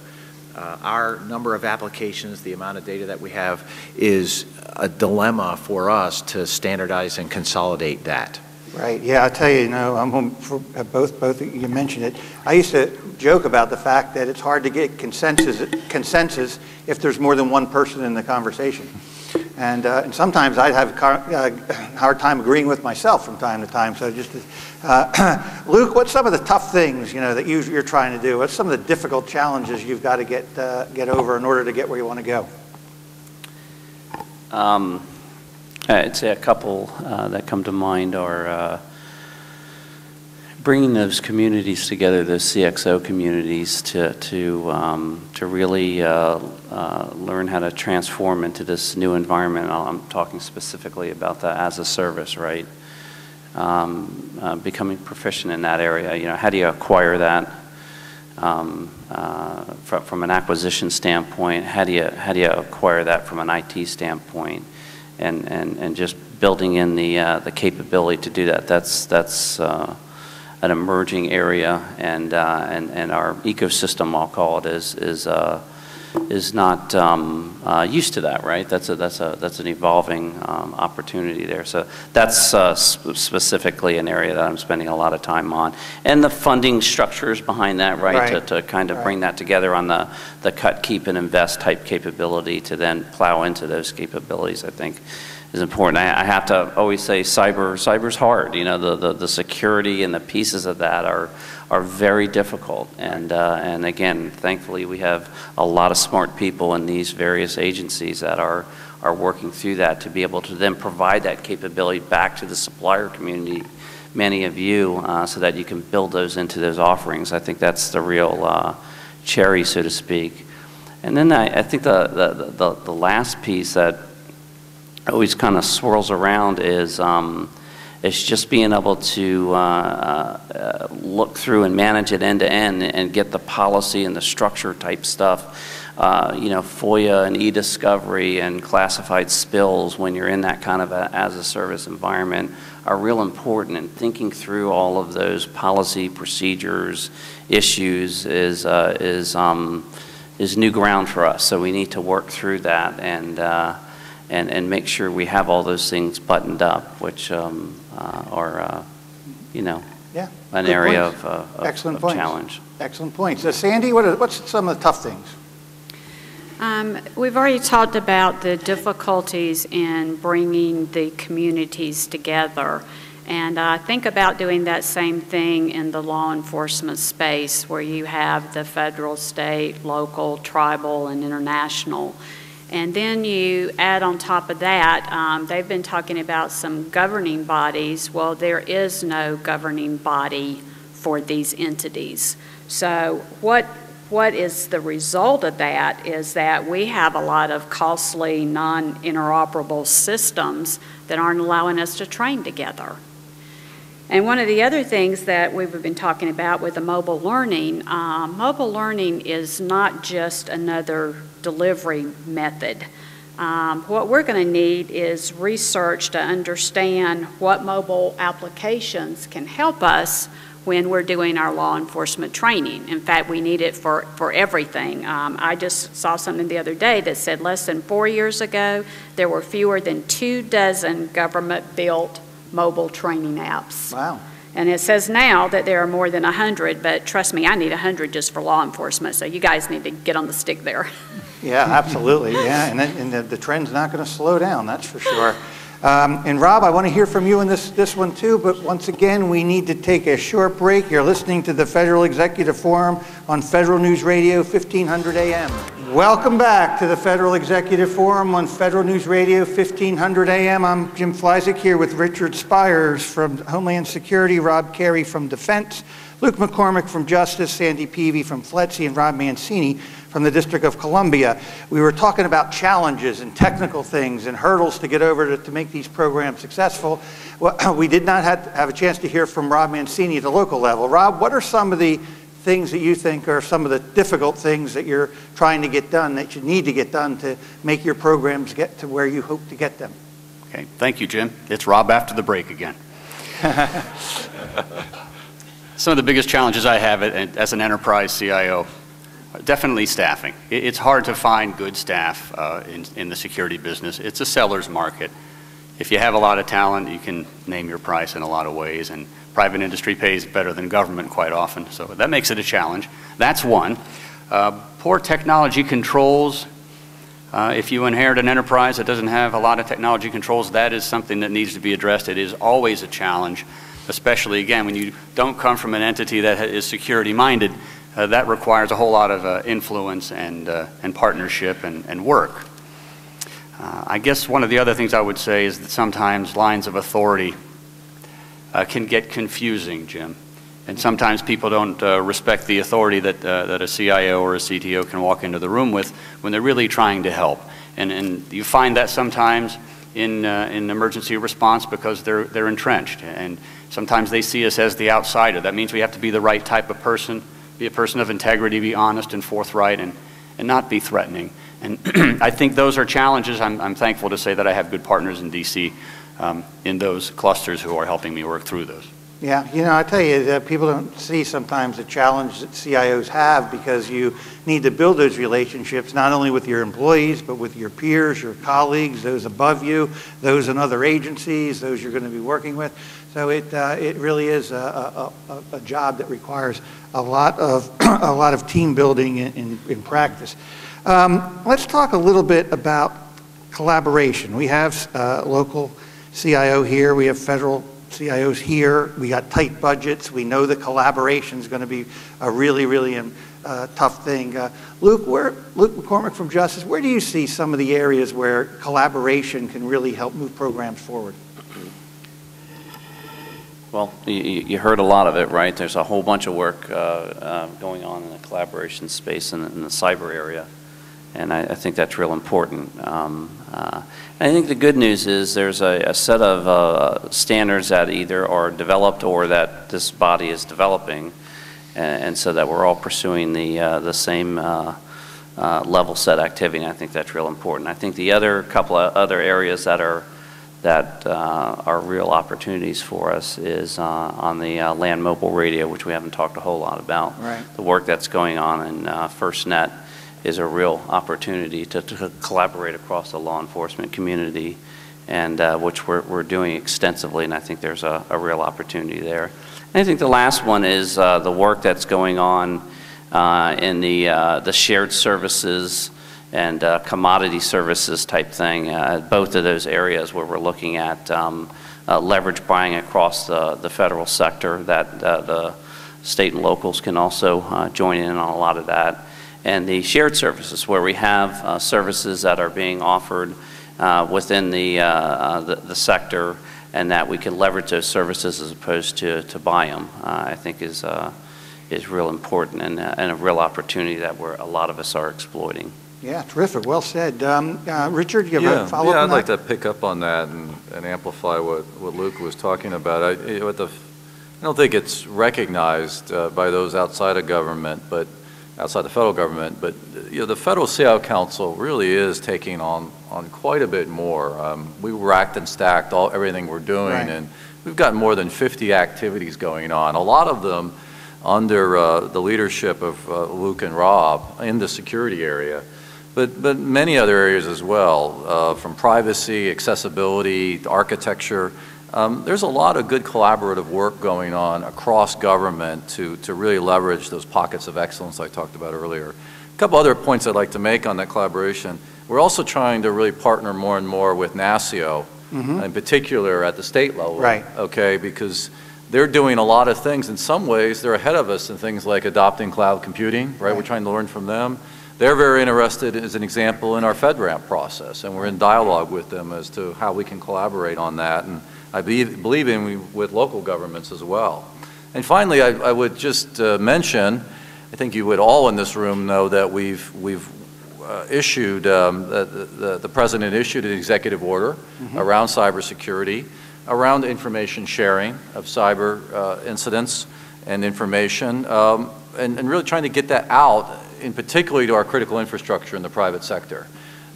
our number of applications, the amount of data that we have, is a dilemma for us to standardize and consolidate that. Right, yeah, I'll tell you, I'm for both of you mentioned it. I used to joke about the fact that it's hard to get consensus if there's more than one person in the conversation. And sometimes I'd have a hard time agreeing with myself from time to time. So just, Luke, what's some of the tough things that you're trying to do? What's some of the difficult challenges you've got to get over in order to get where you want to go? I'd say a couple that come to mind are bringing those communities together, those CXO communities, to really learn how to transform into this new environment. I'm talking specifically about the as a service, right? Becoming proficient in that area. How do you acquire that from an acquisition standpoint? How do you acquire that from an IT standpoint? And just building in the capability to do that. That's an emerging area, and our ecosystem, I'll call it, not used to that, right? That's an evolving opportunity there. So that's specifically an area that I'm spending a lot of time on, and the funding structures behind that, right? To kind of bring that together on the cut, keep, and invest type capability to then plow into those capabilities, I think, is important. I have to always say cyber's hard. You know, the security and the pieces of that are very difficult. And again, thankfully, we have a lot of smart people in these various agencies that are working through that to be able to then provide that capability back to the supplier community, many of you, so that you can build those into those offerings. I think that's the real cherry, so to speak. And then I think the last piece that always kind of swirls around is just being able to look through and manage it end to end and get the policy and the structure type stuff. You know, FOIA and e-discovery and classified spills when you're in that kind of as a service environment are real important, and thinking through all of those policy procedures, issues is new ground for us. So we need to work through that and make sure we have all those things buttoned up, which are, you know, an area of challenge. Excellent points. Sandy, what's some of the tough things? We've already talked about the difficulties in bringing the communities together. And I think about doing that same thing in the law enforcement space, where you have the federal, state, local, tribal, and international. And then you add on top of that, they've been talking about some governing bodies. Well, there is no governing body for these entities. So what is the result of that is that we have a lot of costly, non-interoperable systems that aren't allowing us to train together. And one of the other things that we've been talking about with the mobile learning is not just another delivery method. What we're going to need is research to understand what mobile applications can help us when we're doing our law enforcement training. In fact, we need it for everything. I just saw something the other day that said less than 4 years ago, there were fewer than 24 government-built mobile training apps. Wow. And it says now that there are more than 100, but trust me, I need 100 just for law enforcement, so you guys need to get on the stick there. Yeah, absolutely, yeah, and the trend's not going to slow down, that's for sure. And Rob, I want to hear from you in this one too, but once again, we need to take a short break. You're listening to the Federal Executive Forum on Federal News Radio, 1500 AM. Welcome back to the Federal Executive Forum on Federal News Radio, 1500 AM. I'm Jim Flyzik here with Richard Spires from Homeland Security, Rob Carey from Defense, Luke McCormack from Justice, Sandy Peavy from FLETC, and Rob Mancini from the District of Columbia. We were talking about challenges and technical things and hurdles to get over to make these programs successful. Well, we did not have a chance to hear from Rob Mancini at the local level. Rob, what are some of the things that you think are some of the difficult things that you're trying to get done, that you need to get done to make your programs get to where you hope to get them? Okay, thank you, Jim. It's Rob after the break again. Some of the biggest challenges I have as an enterprise CIO, definitely staffing. It's hard to find good staff in the security business. It's a seller's market. If you have a lot of talent, you can name your price in a lot of ways, and private industry pays better than government quite often, so that makes it a challenge. That's one. Poor technology controls. If you inherit an enterprise that doesn't have a lot of technology controls, that is something that needs to be addressed. It is always a challenge, especially, again, when you don't come from an entity that is security-minded. That requires a whole lot of influence and partnership and work. I guess one of the other things I would say is that sometimes lines of authority can get confusing, Jim. And sometimes people don't respect the authority that a CIO or a CTO can walk into the room with when they're really trying to help. And you find that sometimes in emergency response because they're entrenched. And sometimes they see us as the outsider. That means we have to be the right type of person, be a person of integrity, be honest and forthright, and not be threatening. And I think those are challenges. I'm thankful to say that I have good partners in DC in those clusters who are helping me work through those. Yeah, you know, I tell you, that people don't see sometimes the challenge that CIOs have, because you need to build those relationships not only with your employees, but with your peers, your colleagues, those above you, those in other agencies, those you're going to be working with. So it really is a job that requires a lot of team building in practice. Let's talk a little bit about collaboration. We have local CIO here. We have federal CIOs here. We got tight budgets. We know that collaboration is going to be a really, really tough thing. Luke McCormack from Justice, where do you see some of the areas where collaboration can really help move programs forward? Well, you heard a lot of it, right? There's a whole bunch of work going on in the collaboration space in the cyber area, and I think that's real important. I think the good news is there's a set of standards that either are developed or that this body is developing, and so that we're all pursuing the same level set activity, and I think that's real important. I think the other couple of other areas that are real opportunities for us is on the land mobile radio, which we haven't talked a whole lot about. Right. The work that's going on in FirstNet is a real opportunity to collaborate across the law enforcement community, and which we're doing extensively, and I think there's a real opportunity there. And I think the last one is the work that's going on in the shared services and commodity services type thing, both of those areas where we're looking at leverage buying across the federal sector, that the state and locals can also join in on a lot of that. And the shared services, where we have services that are being offered within the sector, and that we can leverage those services as opposed to buy them, I think is real important, and a real opportunity that a lot of us are exploiting. Yeah, terrific. Well said. Richard, you have a follow-up? Yeah, I'd like to pick up on that and amplify what Luke was talking about. I don't think it's recognized by those outside of government, but outside the federal government, but the Federal CIO Council really is taking on quite a bit more. We racked and stacked everything we're doing, right, and we've got more than 50 activities going on, a lot of them under the leadership of Luke and Rob in the security area, but many other areas as well, from privacy, accessibility, architecture. There's a lot of good collaborative work going on across government to really leverage those pockets of excellence I talked about earlier. A couple other points I'd like to make on that collaboration. We're also trying to really partner more and more with AFCEA, in particular at the state level, right, okay, because they're doing a lot of things. In some ways, they're ahead of us in things like adopting cloud computing, right? We're trying to learn from them. They're very interested, as an example, in our FedRAMP process, and we're in dialogue with them as to how we can collaborate on that. And I believe in with local governments as well. And finally, I would just mention, I think you would all in this room know that we've issued, the President issued an executive order around cybersecurity, around information sharing of cyber incidents and information, and really trying to get that out, in particularly to our critical infrastructure in the private sector.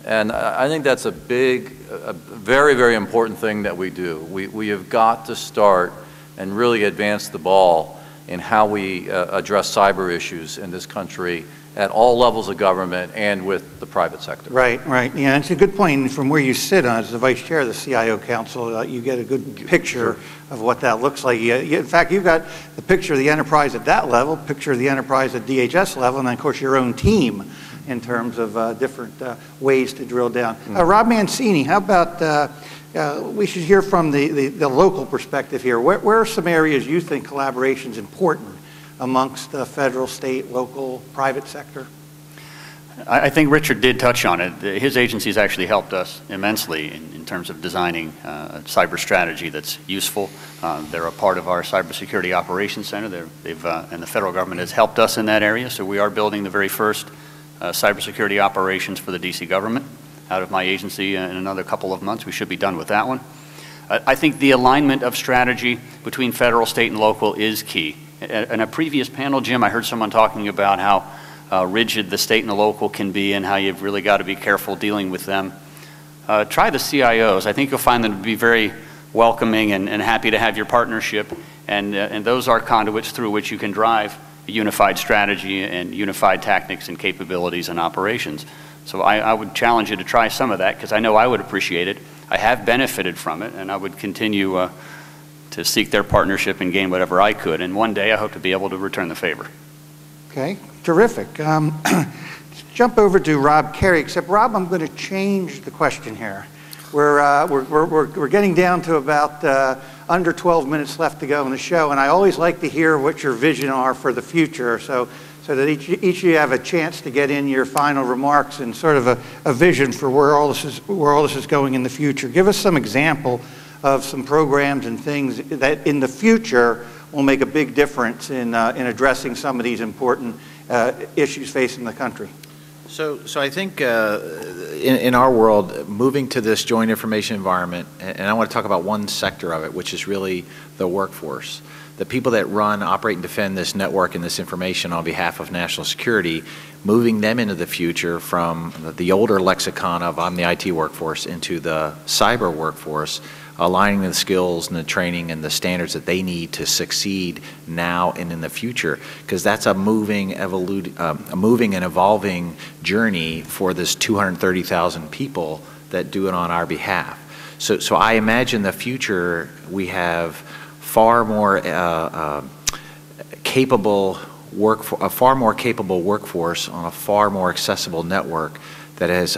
And I think that's a very, very important thing that we do. We have got to start and really advance the ball in how we address cyber issues in this country at all levels of government and with the private sector. Right, right. Yeah, it's a good point. From where you sit as the Vice Chair of the CIO Council, you get a good picture of what that looks like. In fact, you've got the picture of the enterprise at that level, picture of the enterprise at DHS level, and then, of course, your own team in terms of different ways to drill down. Rob Mancini, how about, we should hear from the local perspective here. Where are some areas you think collaboration is important amongst the federal, state, local, private sector? I think Richard did touch on it. His agency's actually helped us immensely in terms of designing a cyber strategy that's useful. They're a part of our Cybersecurity Operations Center. And the federal government has helped us in that area, so we are building the very first cybersecurity operations for the DC government out of my agency in another couple of months. We should be done with that one. I think the alignment of strategy between federal, state, and local is key. In a previous panel, Jim, I heard someone talking about how rigid the state and the local can be and how you've really got to be careful dealing with them. Try the CIOs. I think you'll find them to be very welcoming and happy to have your partnership. And those are conduits through which you can drive a unified strategy and unified tactics and capabilities and operations. So I would challenge you to try some of that, because I know I would appreciate it. I have benefited from it, and I would continue to seek their partnership and gain whatever I could. And one day I hope to be able to return the favor. Okay, terrific. Jump over to Rob Carey, except Rob, I'm going to change the question here. We're getting down to about under 12 minutes left to go in the show, and I always like to hear what your vision are for the future, so that each of you have a chance to get in your final remarks and sort of a vision for where all this is going in the future. Give us some example of some programs and things that in the future will make a big difference in addressing some of these important issues facing the country. So I think in our world, moving to this joint information environment, and I want to talk about one sector of it, which is really the workforce. The people that run, operate, and defend this network and this information on behalf of national security, moving them into the future from the older lexicon of I'm the IT workforce into the cyber workforce, aligning the skills and the training and the standards that they need to succeed now and in the future, because that's a moving and evolving journey for this 230,000 people that do it on our behalf. So I imagine the future, we have far more capable workforce on a far more accessible network that has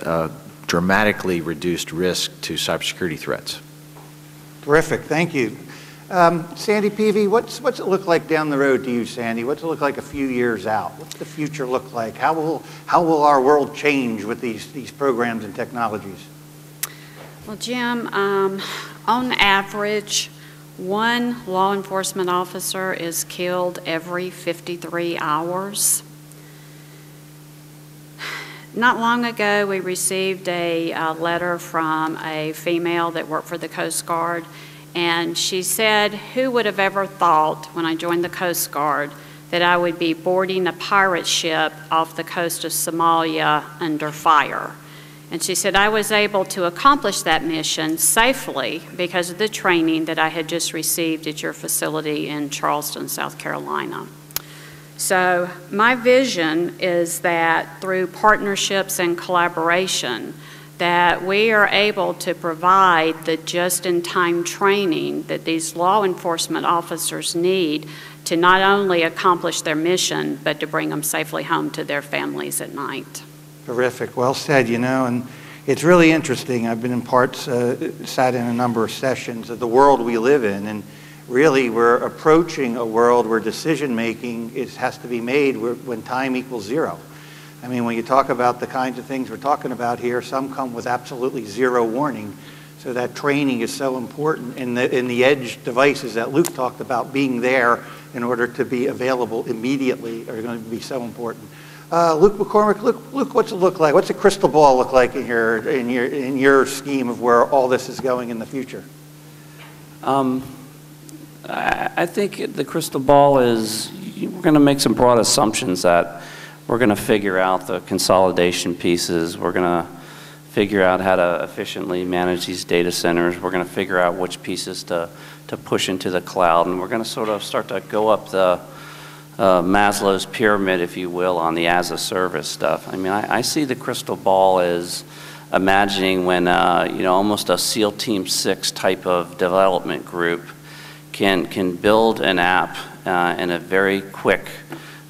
dramatically reduced risk to cybersecurity threats. Terrific, thank you. Sandy Peavy, what's it look like down the road to you, Sandy? What's it look like a few years out? What's the future look like? How will our world change with these programs and technologies? Well, Jim, on average, one law enforcement officer is killed every 53 hours. Not long ago, we received a letter from a female that worked for the Coast Guard, and she said, who would have ever thought when I joined the Coast Guard that I would be boarding a pirate ship off the coast of Somalia under fire? And she said, I was able to accomplish that mission safely because of the training that I had just received at your facility in Charleston, South Carolina. So my vision is that through partnerships and collaboration, that we are able to provide the just-in-time training that these law enforcement officers need to not only accomplish their mission, but to bring them safely home to their families at night. Terrific, well said, you know, and it's really interesting. I've been in parts, sat in a number of sessions of the world we live in, and really we're approaching a world where decision-making has to be made when time equals zero. I mean, when you talk about the kinds of things we're talking about here, some come with absolutely zero warning. So that training is so important, and the edge devices that Luke talked about being there in order to be available immediately are going to be so important. Luke McCormack, Luke, what's it look like? What's a crystal ball look like in your scheme of where all this is going in the future? I think the crystal ball is, we're going to make some broad assumptions that we're going to figure out the consolidation pieces. We're going to figure out how to efficiently manage these data centers. We're going to figure out which pieces to push into the cloud. And we're going to sort of start to go up the Maslow's pyramid, if you will, on the as-a-service stuff. I mean, I see the crystal ball as imagining when, you know, almost a SEAL Team 6 type of development group can build an app in a very quick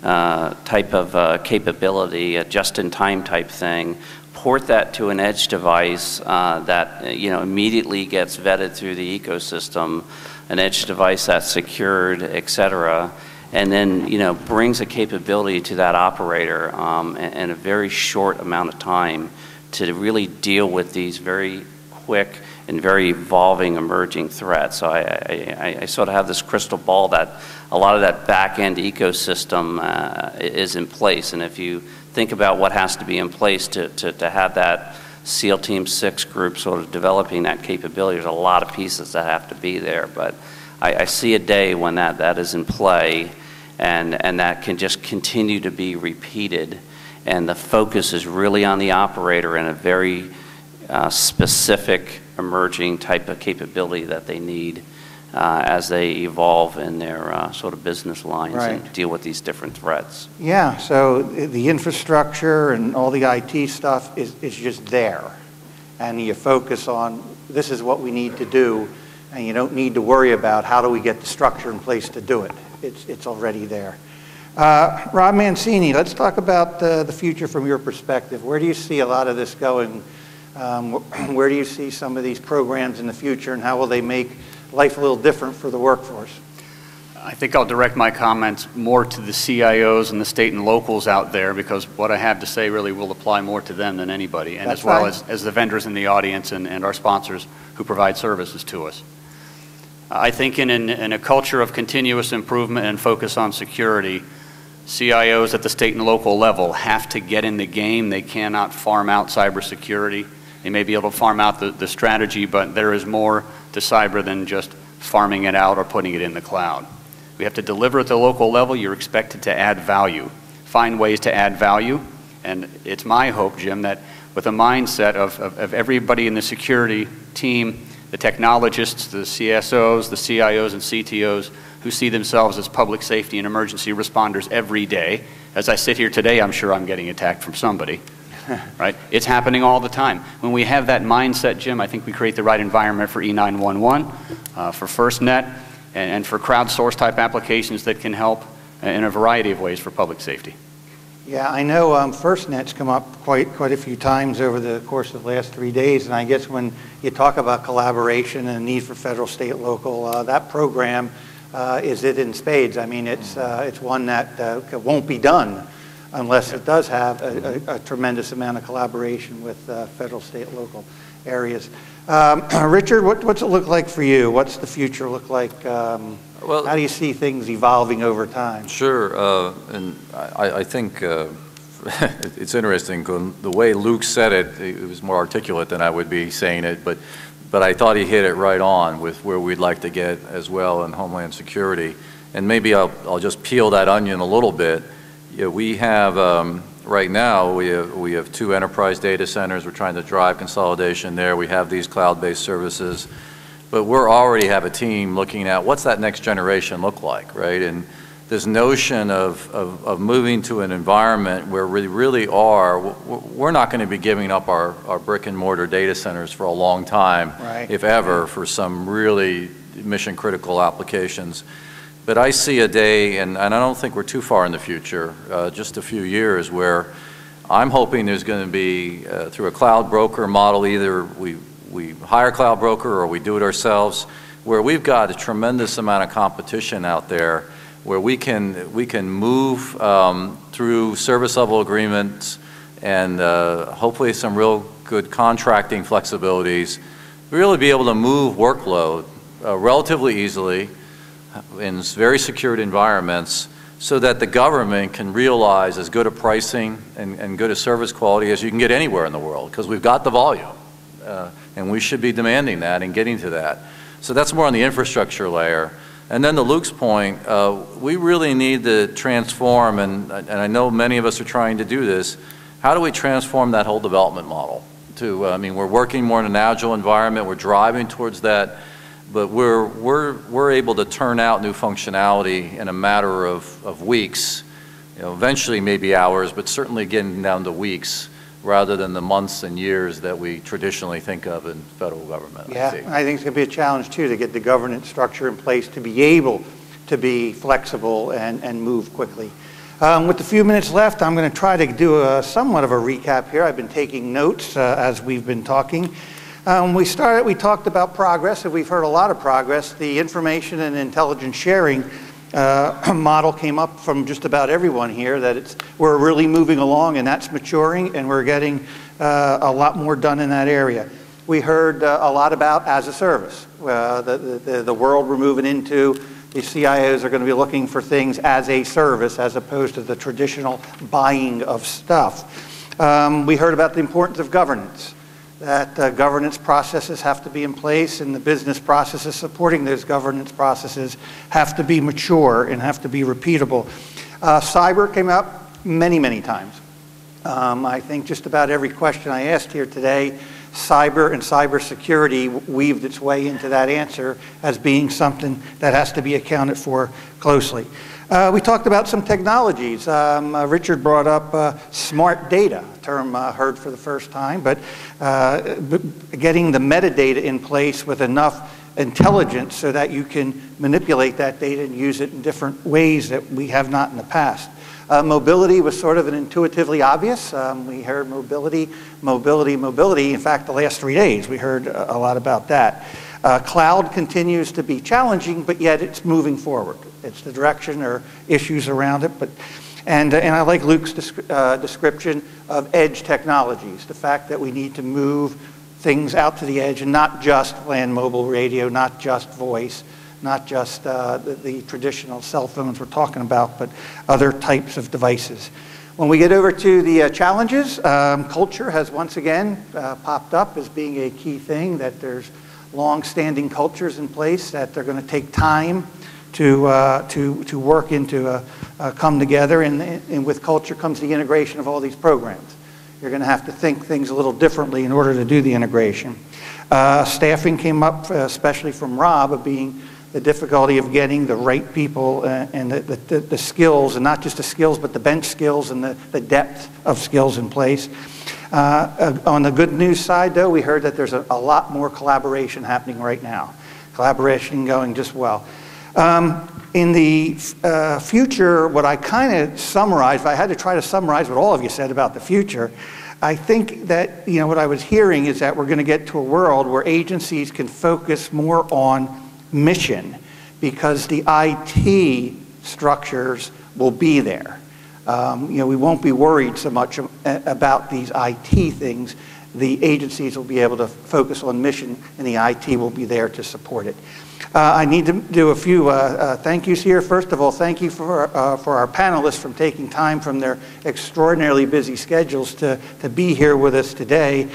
type of capability, a just-in-time type thing, port that to an edge device that, you know, immediately gets vetted through the ecosystem, an edge device that's secured, et cetera, and then, you know, brings a capability to that operator in a very short amount of time to really deal with these very quick and very evolving, emerging threats. So I sort of have this crystal ball that a lot of that back-end ecosystem is in place. And if you think about what has to be in place to have that SEAL Team 6 group sort of developing that capability, there's a lot of pieces that have to be there. But I see a day when that is in play, and that can just continue to be repeated. And the focus is really on the operator in a very specific emerging type of capability that they need as they evolve in their sort of business lines and deal with these different threats. Yeah, so the infrastructure and all the IT stuff is just there. And you focus on, this is what we need to do, and you don't need to worry about how do we get the structure in place to do it. It's already there. Rob Mancini, let's talk about the future from your perspective. Where do you see a lot of this going? Where do you see some of these programs in the future, and how will they make life a little different for the workforce? I think I'll direct my comments more to the CIOs and the state and locals out there, because what I have to say really will apply more to them than anybody, and as well as the vendors in the audience and our sponsors who provide services to us. I think in a culture of continuous improvement and focus on security, CIOs at the state and local level have to get in the game. They cannot farm out cybersecurity. They may be able to farm out the strategy, but there is more to cyber than just farming it out or putting it in the cloud. We have to deliver at the local level. You're expected to add value, find ways to add value, and it's my hope, Jim, that with a mindset of everybody in the security team, the technologists, the CSOs, the CIOs and CTOs who see themselves as public safety and emergency responders every day. As I sit here today, I'm sure I'm getting attacked from somebody. Right? It's happening all the time. When we have that mindset, Jim, I think we create the right environment for E911, for FirstNet, and for crowdsourced type applications that can help in a variety of ways for public safety. Yeah, I know FirstNet's come up quite a few times over the course of the last 3 days, and I guess when you talk about collaboration and need for federal, state, local, that program is it in spades. I mean, it's one that won't be done unless it does have a tremendous amount of collaboration with federal, state, local areas. Richard, what's it look like for you? What's the future look like? Well, how do you see things evolving over time? Sure, and I think it's interesting. The way Luke said it, it was more articulate than I would be saying it, but I thought he hit it right on with where we'd like to get as well in Homeland Security. And maybe I'll just peel that onion a little bit. Yeah, we have, right now, we have 2 enterprise data centers. We're trying to drive consolidation there. We have these cloud-based services. But we're already have a team looking at what's that next generation look like, right? And this notion of moving to an environment where we really are, we're not going to be giving up our brick and mortar data centers for a long time, right, if ever, for some really mission critical applications. But I see a day, and I don't think we're too far in the future, just a few years, where I'm hoping there's going to be, through a cloud broker model, either we hire a cloud broker or we do it ourselves, where we've got a tremendous amount of competition out there, where we can move through service level agreements and hopefully some real good contracting flexibilities, really be able to move workload relatively easily in very secured environments, so that the government can realize as good a pricing and good a service quality as you can get anywhere in the world, because we've got the volume. And we should be demanding that and getting to that. So that's more on the infrastructure layer. And then to Luke's point, we really need to transform, and I know many of us are trying to do this, how do we transform that whole development model? I mean, we're working more in an agile environment, we're driving towards that, but we're able to turn out new functionality in a matter of weeks, eventually maybe hours, but certainly getting down to weeks, rather than the months and years that we traditionally think of in federal government. Yeah, I think it's going to be a challenge too to get the governance structure in place to be able to be flexible and move quickly. With the few minutes left, I'm going to try to do somewhat of a recap here. I've been taking notes as we've been talking. We talked about progress, and we've heard a lot of progress. The information and intelligence sharing model came up from just about everyone here, that we're really moving along and that's maturing, and we're getting a lot more done in that area. We heard a lot about as a service. The world we're moving into, the CIOs are going to be looking for things as a service as opposed to the traditional buying of stuff. We heard about the importance of governance, that governance processes have to be in place, and the business processes supporting those governance processes have to be mature and have to be repeatable. Cyber came up many, many times. I think just about every question I asked here today, cyber and cybersecurity weaved its way into that answer as being something that has to be accounted for closely. We talked about some technologies. Richard brought up smart data, a term heard for the first time, but getting the metadata in place with enough intelligence so that you can manipulate that data and use it in different ways that we have not in the past. Mobility was sort of an intuitively obvious. We heard mobility. In fact, the last 3 days we heard a lot about that. Cloud continues to be challenging, but yet it's moving forward. It's the direction or issues around it. And I like Luke's description of edge technologies, the fact that we need to move things out to the edge and not just land mobile radio, not just voice, not just the traditional cell phones we're talking about, but other types of devices. When we get over to the challenges, culture has once again popped up as being a key thing, that there's long-standing cultures in place that they're going to take time to work into come together, and with culture comes the integration of all these programs. You're going to have to think things a little differently in order to do the integration. Staffing came up, especially from Rob, of being the difficulty of getting the right people and the skills, and not just the skills, but the bench skills and the depth of skills in place. On the good news side, though, we heard that there's a lot more collaboration happening right now. Collaboration going just well. In the future, what I kind of summarized, if I had to try to summarize what all of you said about the future, I think that, you know, what I was hearing is that we're going to get to a world where agencies can focus more on mission, because the IT structures will be there. You know, we won't be worried so much about these IT things. The agencies will be able to focus on mission, and the IT will be there to support it. I need to do a few thank yous here. First of all, thank you for our panelists from taking time from their extraordinarily busy schedules to be here with us today.